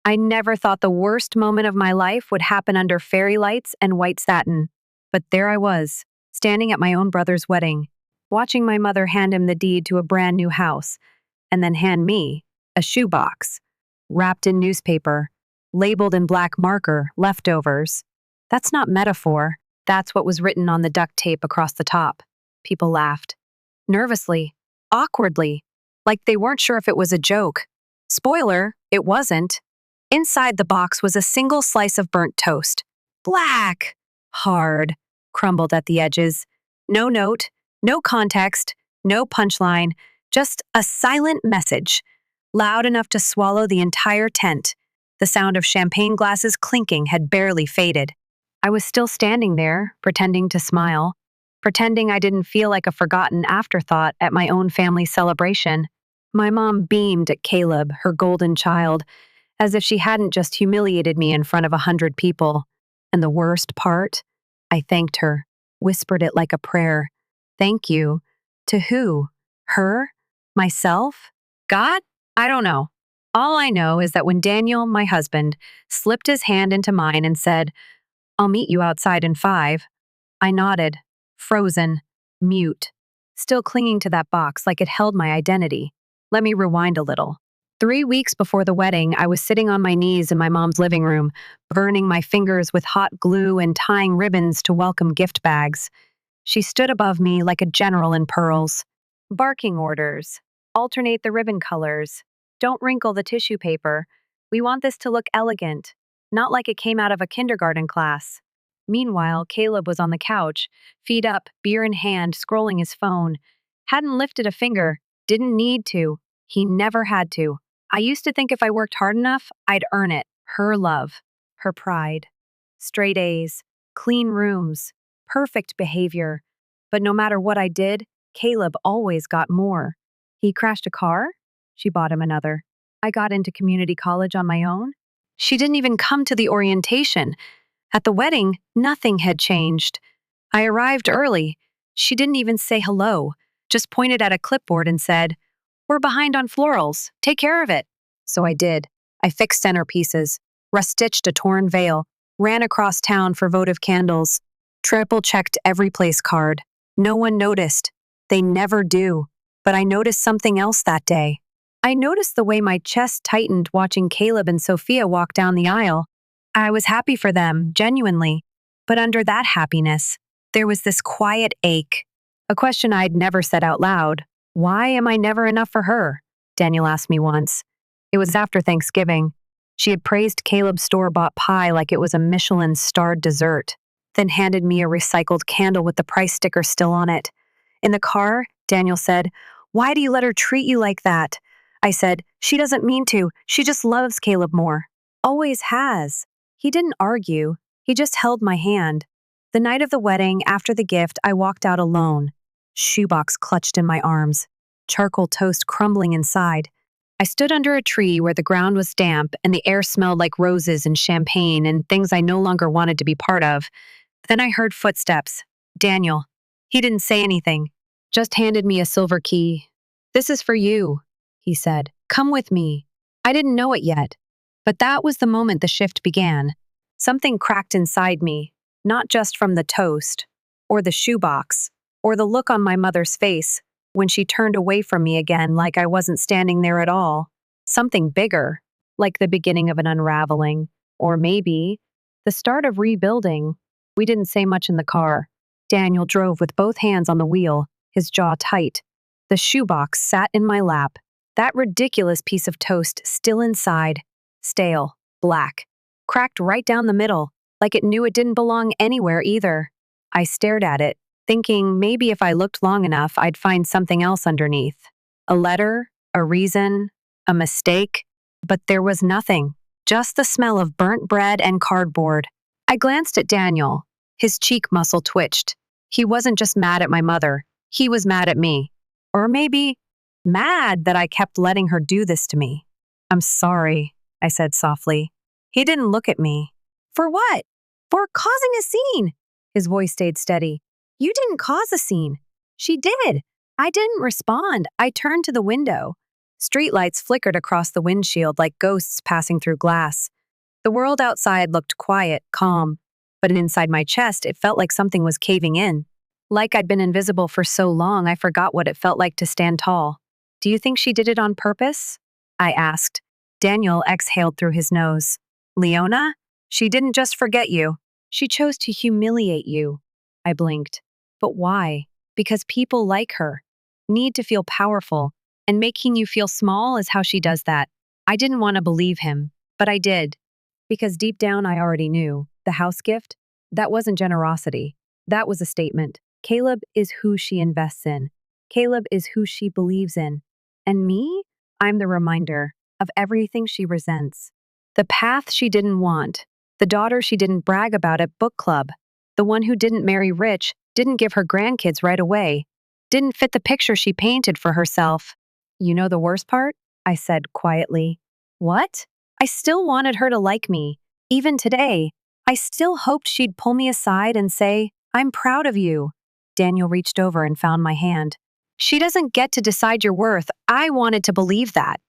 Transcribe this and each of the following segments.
I never thought the worst moment of my life would happen under fairy lights and white satin. But there I was, standing at my own brother's wedding, watching my mother hand him the deed to a brand new house, and then hand me a shoebox, wrapped in newspaper, labeled in black marker, leftovers. That's not metaphor. That's what was written on the duct tape across the top. People laughed. Nervously, awkwardly, like they weren't sure if it was a joke. Spoiler, it wasn't. Inside the box was a single slice of burnt toast. Black, hard, crumbled at the edges. No note, no context, no punchline, just a silent message, loud enough to swallow the entire tent. The sound of champagne glasses clinking had barely faded. I was still standing there, pretending to smile, pretending I didn't feel like a forgotten afterthought at my own family celebration. My mom beamed at Caleb, her golden child, as if she hadn't just humiliated me in front of 100 people. And the worst part? I thanked her, whispered it like a prayer. Thank you. To who? Her? Myself? God? I don't know. All I know is that when Daniel, my husband, slipped his hand into mine and said, "I'll meet you outside in 5, I nodded, frozen, mute, still clinging to that box like it held my identity. Let me rewind a little. 3 weeks before the wedding, I was sitting on my knees in my mom's living room, burning my fingers with hot glue and tying ribbons to welcome gift bags. She stood above me like a general in pearls. Barking orders. Alternate the ribbon colors. Don't wrinkle the tissue paper. We want this to look elegant, not like it came out of a kindergarten class. Meanwhile, Caleb was on the couch, feet up, beer in hand, scrolling his phone. Hadn't lifted a finger, didn't need to. He never had to. I used to think if I worked hard enough, I'd earn it. Her love, her pride. Straight A's, clean rooms, perfect behavior. But no matter what I did, Caleb always got more. He crashed a car? She bought him another. I got into community college on my own? She didn't even come to the orientation. At the wedding, nothing had changed. I arrived early. She didn't even say hello, just pointed at a clipboard and said, "We're behind on florals. Take care of it." So I did. I fixed centerpieces, restitched a torn veil, ran across town for votive candles, triple-checked every place card. No one noticed. They never do. But I noticed something else that day. I noticed the way my chest tightened watching Caleb and Sophia walk down the aisle. I was happy for them, genuinely. But under that happiness, there was this quiet ache. A question I'd never said out loud. Why am I never enough for her? Daniel asked me once. It was after Thanksgiving. She had praised Caleb's store-bought pie like it was a Michelin-starred dessert, then handed me a recycled candle with the price sticker still on it. In the car, Daniel said, "Why do you let her treat you like that?" I said, "She doesn't mean to. She just loves Caleb more. Always has." He didn't argue. He just held my hand. The night of the wedding, after the gift, I walked out alone. Shoebox clutched in my arms, charcoal toast crumbling inside. I stood under a tree where the ground was damp and the air smelled like roses and champagne and things I no longer wanted to be part of. Then I heard footsteps. Daniel. He didn't say anything, just handed me a silver key. "This is for you," he said. "Come with me." I didn't know it yet, but that was the moment the shift began. Something cracked inside me, not just from the toast, or the shoebox, or the look on my mother's face when she turned away from me again like I wasn't standing there at all. Something bigger, like the beginning of an unraveling, or maybe the start of rebuilding. We didn't say much in the car. Daniel drove with both hands on the wheel, his jaw tight. The shoebox sat in my lap, that ridiculous piece of toast still inside, stale, black, cracked right down the middle, like it knew it didn't belong anywhere either. I stared at it, thinking maybe if I looked long enough, I'd find something else underneath. A letter, a reason, a mistake. But there was nothing, just the smell of burnt bread and cardboard. I glanced at Daniel. His cheek muscle twitched. He wasn't just mad at my mother. He was mad at me. Or maybe mad that I kept letting her do this to me. "I'm sorry," I said softly. He didn't look at me. "For what?" "For causing a scene." His voice stayed steady. "You didn't cause a scene." "She did." I didn't respond. I turned to the window. Streetlights flickered across the windshield like ghosts passing through glass. The world outside looked quiet, calm, but inside my chest it felt like something was caving in. Like I'd been invisible for so long I forgot what it felt like to stand tall. Do you think she did it on purpose? I asked. Daniel exhaled through his nose. Leona? She didn't just forget you. She chose to humiliate you. I blinked. But why? Because people like her need to feel powerful, and making you feel small is how she does that. I didn't want to believe him, but I did. Because deep down I already knew. The house gift? That wasn't generosity. That was a statement. Caleb is who she invests in. Caleb is who she believes in. And me? I'm the reminder of everything she resents. The path she didn't want. The daughter she didn't brag about at book club. The one who didn't marry rich, didn't give her grandkids right away, didn't fit the picture she painted for herself. You know the worst part? I said quietly. What? I still wanted her to like me. Even today, I still hoped she'd pull me aside and say, I'm proud of you. Daniel reached over and found my hand. She doesn't get to decide your worth. I wanted to believe that.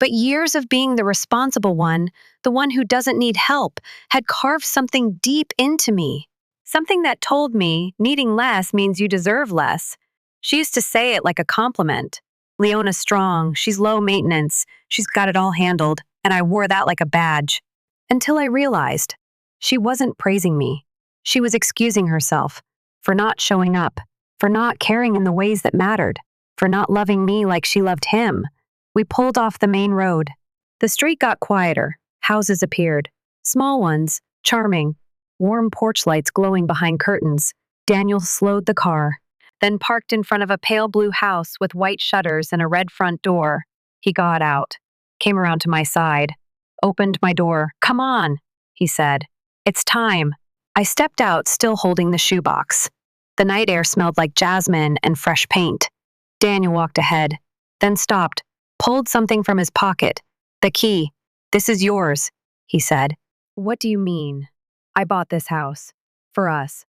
But years of being the responsible one, the one who doesn't need help, had carved something deep into me. Something that told me needing less means you deserve less. She used to say it like a compliment. Leona's strong, she's low maintenance, she's got it all handled, and I wore that like a badge. Until I realized she wasn't praising me. She was excusing herself for not showing up, for not caring in the ways that mattered, for not loving me like she loved him. We pulled off the main road. The street got quieter. Houses appeared. Small ones, charming. Warm porch lights glowing behind curtains. Daniel slowed the car, then parked in front of a pale blue house with white shutters and a red front door. He got out, came around to my side, opened my door. Come on, he said. It's time. I stepped out, still holding the shoebox. The night air smelled like jasmine and fresh paint. Daniel walked ahead, then stopped, pulled something from his pocket. The key. This is yours, he said. What do you mean? I bought this house. For us.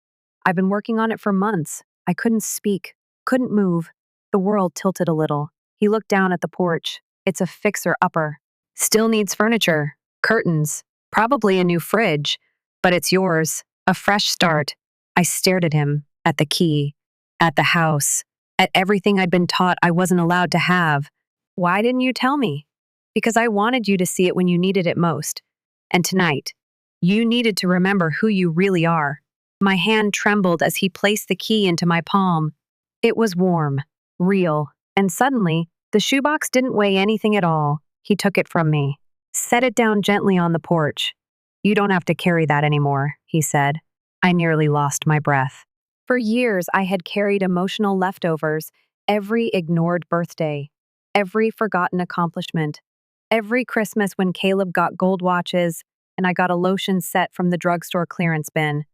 I've been working on it for months. I couldn't speak, couldn't move. The world tilted a little. He looked down at the porch. It's a fixer-upper. Still needs furniture, curtains, probably a new fridge. But it's yours. A fresh start. I stared at him, at the key, at the house, at everything I'd been taught I wasn't allowed to have. Why didn't you tell me? Because I wanted you to see it when you needed it most. And tonight, you needed to remember who you really are. My hand trembled as he placed the key into my palm. It was warm, real, and suddenly, the shoebox didn't weigh anything at all. He took it from me, set it down gently on the porch. You don't have to carry that anymore, he said. I nearly lost my breath. For years, I had carried emotional leftovers, every ignored birthday, every forgotten accomplishment, every Christmas when Caleb got gold watches and I got a lotion set from the drugstore clearance bin.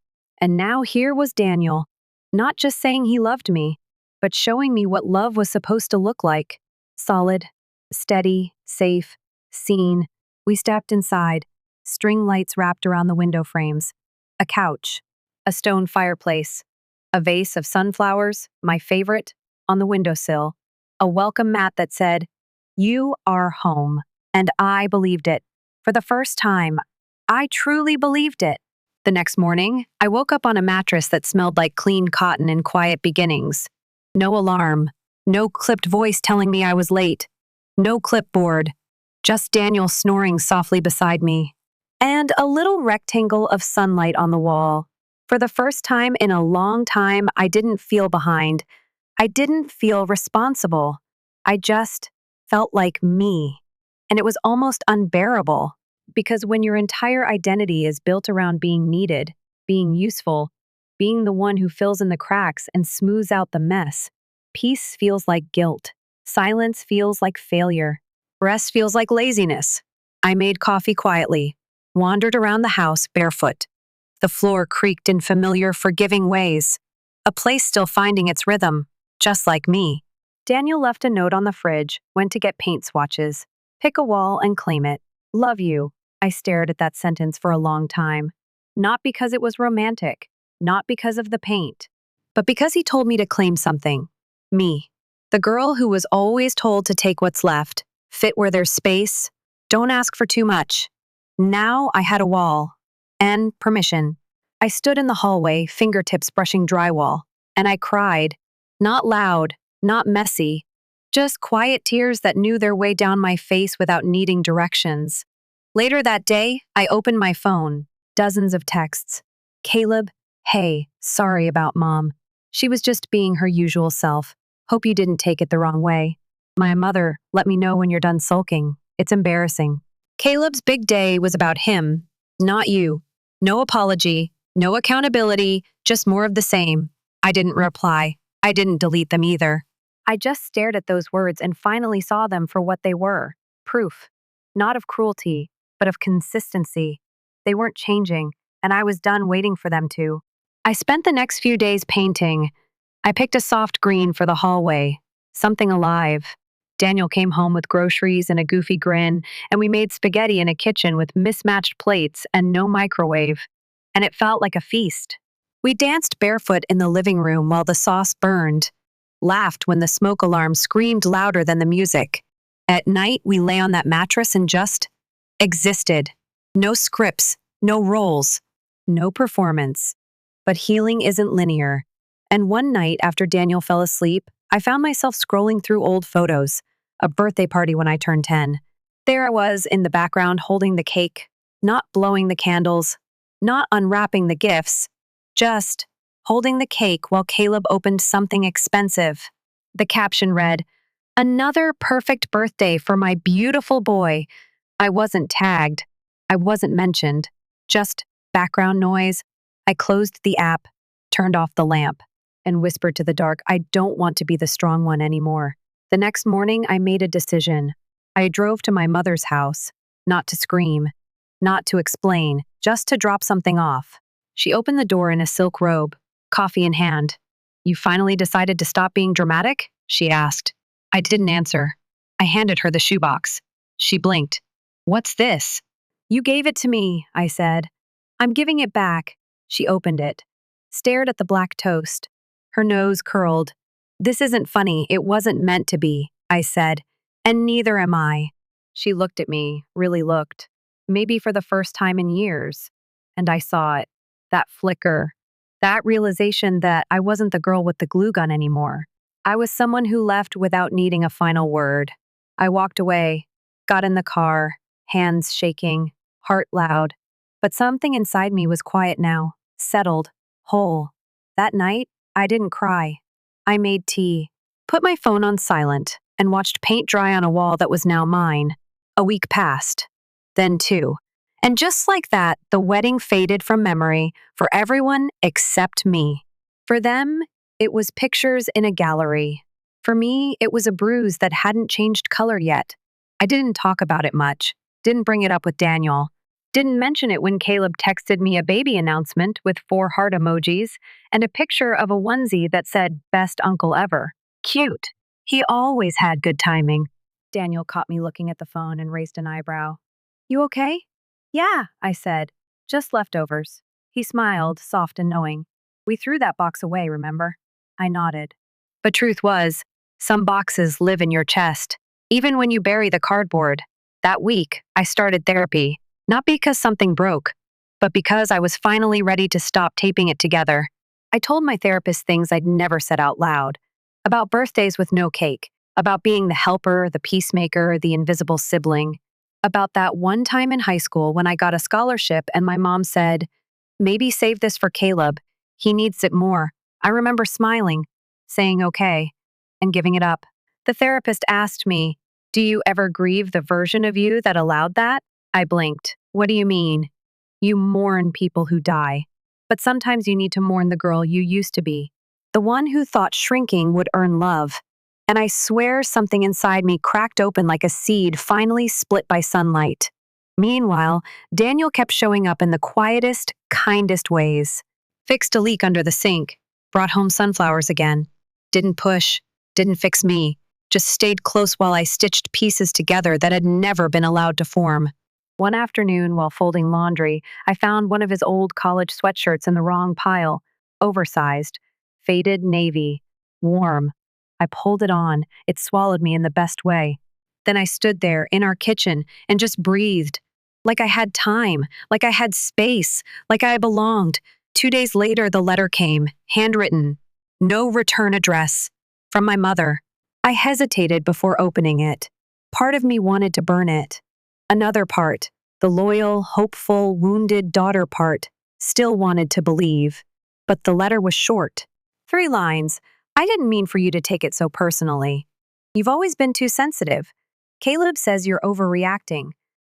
And now here was Daniel, not just saying he loved me, but showing me what love was supposed to look like. Solid, steady, safe, seen. We stepped inside, string lights wrapped around the window frames, a couch, a stone fireplace, a vase of sunflowers, my favorite, on the windowsill, a welcome mat that said, "You are home." And I believed it. For the first time, I truly believed it. The next morning, I woke up on a mattress that smelled like clean cotton and quiet beginnings. No alarm, no clipped voice telling me I was late, no clipboard, just Daniel snoring softly beside me, and a little rectangle of sunlight on the wall. For the first time in a long time, I didn't feel behind. I didn't feel responsible. I just felt like me. And it was almost unbearable. Because when your entire identity is built around being needed, being useful, being the one who fills in the cracks and smooths out the mess, peace feels like guilt. Silence feels like failure. Rest feels like laziness. I made coffee quietly, wandered around the house barefoot. The floor creaked in familiar, forgiving ways. A place still finding its rhythm, just like me. Daniel left a note on the fridge, went to get paint swatches. Pick a wall and claim it. Love you. I stared at that sentence for a long time. Not because it was romantic, not because of the paint, but because he told me to claim something. Me. The girl who was always told to take what's left, fit where there's space, don't ask for too much. Now I had a wall and permission. I stood in the hallway, fingertips brushing drywall, and I cried. Not loud, not messy, just quiet tears that knew their way down my face without needing directions. Later that day, I opened my phone. Dozens of texts. Caleb, hey, sorry about mom. She was just being her usual self. Hope you didn't take it the wrong way. My mother, let me know when you're done sulking. It's embarrassing. Caleb's big day was about him, not you. No apology, no accountability, just more of the same. I didn't reply. I didn't delete them either. I just stared at those words and finally saw them for what they were. Proof. Not of cruelty, but of consistency. They weren't changing, and I was done waiting for them to. I spent the next few days painting. I picked a soft green for the hallway, something alive. Daniel came home with groceries and a goofy grin, and we made spaghetti in a kitchen with mismatched plates and no microwave. And it felt like a feast. We danced barefoot in the living room while the sauce burned, laughed when the smoke alarm screamed louder than the music. At night, we lay on that mattress and just existed. No scripts, no roles, no performance. But healing isn't linear. And one night after Daniel fell asleep, I found myself scrolling through old photos, a birthday party when I turned 10. There I was in the background holding the cake, not blowing the candles, not unwrapping the gifts, just holding the cake while Caleb opened something expensive. The caption read, "Another perfect birthday for my beautiful boy." I wasn't tagged. I wasn't mentioned. Just background noise. I closed the app, turned off the lamp, and whispered to the dark, I don't want to be the strong one anymore. The next morning, I made a decision. I drove to my mother's house, not to scream, not to explain, just to drop something off. She opened the door in a silk robe, coffee in hand. "You finally decided to stop being dramatic?" she asked. I didn't answer. I handed her the shoebox. She blinked. "What's this?" "You gave it to me," I said. "I'm giving it back." She opened it, stared at the black toast. Her nose curled. "This isn't funny. It wasn't meant to be," I said. "And neither am I." She looked at me, really looked. Maybe for the first time in years. And I saw it. That flicker. That realization that I wasn't the girl with the glue gun anymore. I was someone who left without needing a final word. I walked away, got in the car, hands shaking, heart loud. But something inside me was quiet now, settled, whole. That night, I didn't cry. I made tea, put my phone on silent, and watched paint dry on a wall that was now mine. A week passed. Then two. And just like that, the wedding faded from memory for everyone except me. For them, it was pictures in a gallery. For me, it was a bruise that hadn't changed color yet. I didn't talk about it much, didn't bring it up with Daniel, didn't mention it when Caleb texted me a baby announcement with 4 heart emojis and a picture of a onesie that said, "Best uncle ever." Cute. He always had good timing. Daniel caught me looking at the phone and raised an eyebrow. "You okay?" "Yeah," I said. "Just leftovers." He smiled, soft and knowing. "We threw that box away, remember?" I nodded. But truth was, some boxes live in your chest, even when you bury the cardboard. That week, I started therapy, not because something broke, but because I was finally ready to stop taping it together. I told my therapist things I'd never said out loud, about birthdays with no cake, about being the helper, the peacemaker, the invisible sibling, about that one time in high school when I got a scholarship and my mom said, "Maybe save this for Caleb. He needs it more." I remember smiling, saying okay, and giving it up. The therapist asked me, "Do you ever grieve the version of you that allowed that?" I blinked. "What do you mean?" "You mourn people who die. But sometimes you need to mourn the girl you used to be. The one who thought shrinking would earn love." And I swear something inside me cracked open like a seed finally split by sunlight. Meanwhile, Daniel kept showing up in the quietest, kindest ways. Fixed a leak under the sink, brought home sunflowers again. Didn't push, didn't fix me, just stayed close while I stitched pieces together that had never been allowed to form. One afternoon, while folding laundry, I found one of his old college sweatshirts in the wrong pile, oversized, faded navy, warm. I pulled it on. It swallowed me in the best way. Then I stood there in our kitchen and just breathed. Like I had time, like I had space, like I belonged. 2 days later, the letter came, handwritten, no return address, from my mother. I hesitated before opening it. Part of me wanted to burn it. Another part, the loyal, hopeful, wounded daughter part, still wanted to believe. But the letter was short. 3 lines. I didn't mean for you to take it so personally. You've always been too sensitive. Caleb says you're overreacting.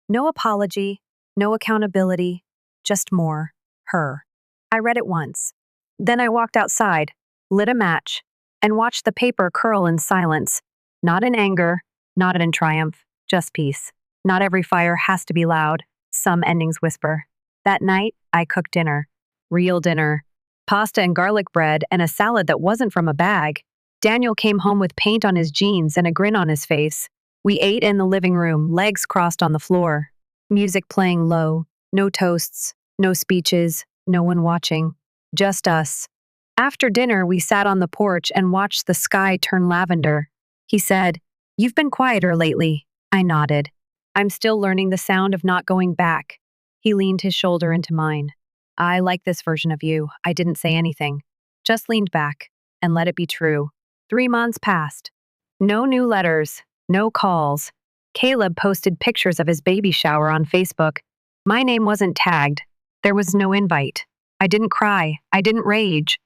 No apology, no accountability, just more her. I read it once. Then I walked outside, lit a match, and watched the paper curl in silence. Not in anger, not in triumph, just peace. Not every fire has to be loud, some endings whisper. That night, I cooked dinner. Real dinner. Pasta and garlic bread and a salad that wasn't from a bag. Daniel came home with paint on his jeans and a grin on his face. We ate in the living room, legs crossed on the floor. Music playing low. No toasts, no speeches, no one watching. Just us. After dinner, we sat on the porch and watched the sky turn lavender. He said, "You've been quieter lately." I nodded. "I'm still learning the sound of not going back." He leaned his shoulder into mine. "I like this version of you." I didn't say anything. Just leaned back and let it be true. 3 months passed. No new letters, no calls. Caleb posted pictures of his baby shower on Facebook. My name wasn't tagged. There was no invite. I didn't cry. I didn't rage.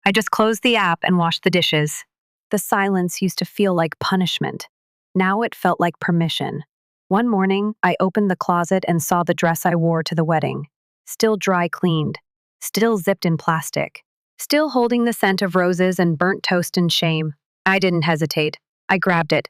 I just closed the app and washed the dishes. The silence used to feel like punishment. Now it felt like permission. One morning, I opened the closet and saw the dress I wore to the wedding. Still dry cleaned. Still zipped in plastic. Still holding the scent of roses and burnt toast and shame. I didn't hesitate. I grabbed it.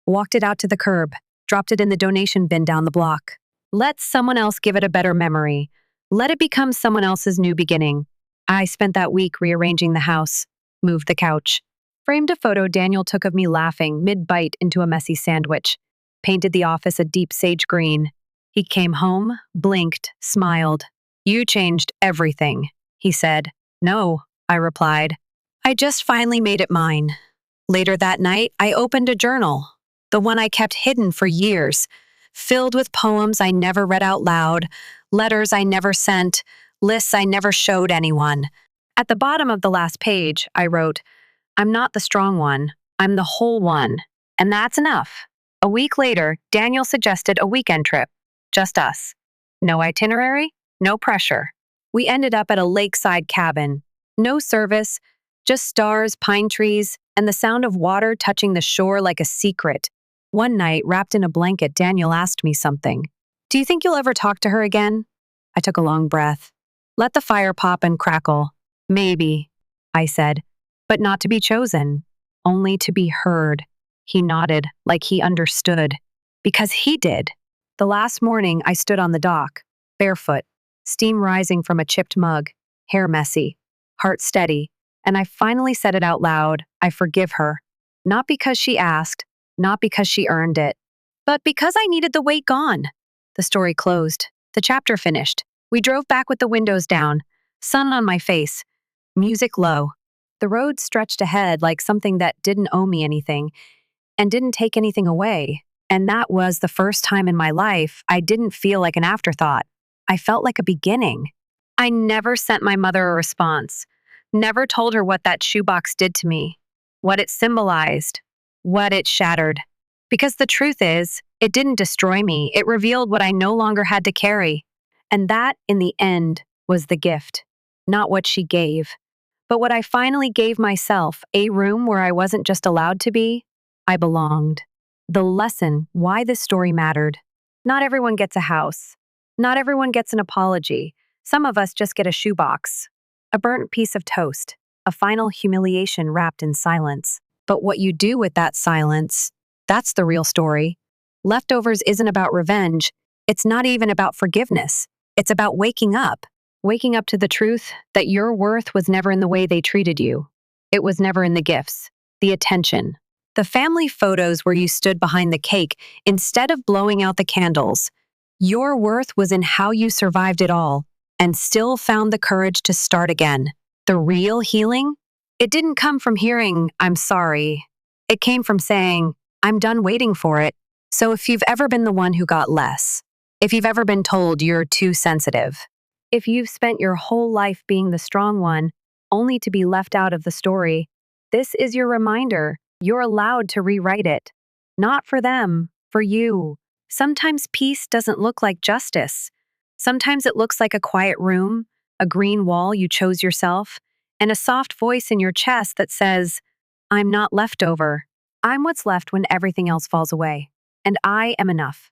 Walked it out to the curb. Dropped it in the donation bin down the block. Let someone else give it a better memory. Let it become someone else's new beginning. I spent that week rearranging the house. Moved the couch. Framed a photo Daniel took of me laughing mid-bite into a messy sandwich. Painted the office a deep sage green. He came home, blinked, smiled. "You changed everything," he said. "No," I replied. "I just finally made it mine." Later that night, I opened a journal. The one I kept hidden for years. Filled with poems I never read out loud, letters I never sent, lists I never showed anyone. At the bottom of the last page, I wrote, "I'm not the strong one, I'm the whole one, and that's enough." A week later, Daniel suggested a weekend trip. Just us. No itinerary, no pressure. We ended up at a lakeside cabin. No service, just stars, pine trees, and the sound of water touching the shore like a secret. One night, wrapped in a blanket, Daniel asked me something. "Do you think you'll ever talk to her again?" I took a long breath. Let the fire pop and crackle. "Maybe," I said, "but not to be chosen. Only to be heard." He nodded, like he understood. Because he did. The last morning, I stood on the dock, barefoot, steam rising from a chipped mug, hair messy, heart steady, and I finally said it out loud. I forgive her. Not because she asked, not because she earned it, but because I needed the weight gone. The story closed. The chapter finished. We drove back with the windows down, sun on my face, music low. The road stretched ahead like something that didn't owe me anything and didn't take anything away. And that was the first time in my life I didn't feel like an afterthought. I felt like a beginning. I never sent my mother a response, never told her what that shoebox did to me, what it symbolized, what it shattered. Because the truth is, it didn't destroy me, it revealed what I no longer had to carry. And that, in the end, was the gift. Not what she gave, but what I finally gave myself, a room where I wasn't just allowed to be, I belonged. The lesson, why this story mattered. Not everyone gets a house. Not everyone gets an apology. Some of us just get a shoebox, a burnt piece of toast, a final humiliation wrapped in silence. But what you do with that silence, that's the real story. Leftovers isn't about revenge. It's not even about forgiveness. It's about waking up to the truth that your worth was never in the way they treated you. It was never in the gifts, the attention, the family photos where you stood behind the cake instead of blowing out the candles. Your worth was in how you survived it all and still found the courage to start again. The real healing? It didn't come from hearing, "I'm sorry." It came from saying, "I'm done waiting for it." So if you've ever been the one who got less, if you've ever been told you're too sensitive, if you've spent your whole life being the strong one, only to be left out of the story, this is your reminder. You're allowed to rewrite it. Not for them, for you. Sometimes peace doesn't look like justice. Sometimes it looks like a quiet room, a green wall you chose yourself, and a soft voice in your chest that says, I'm not leftover. I'm what's left when everything else falls away. And I am enough.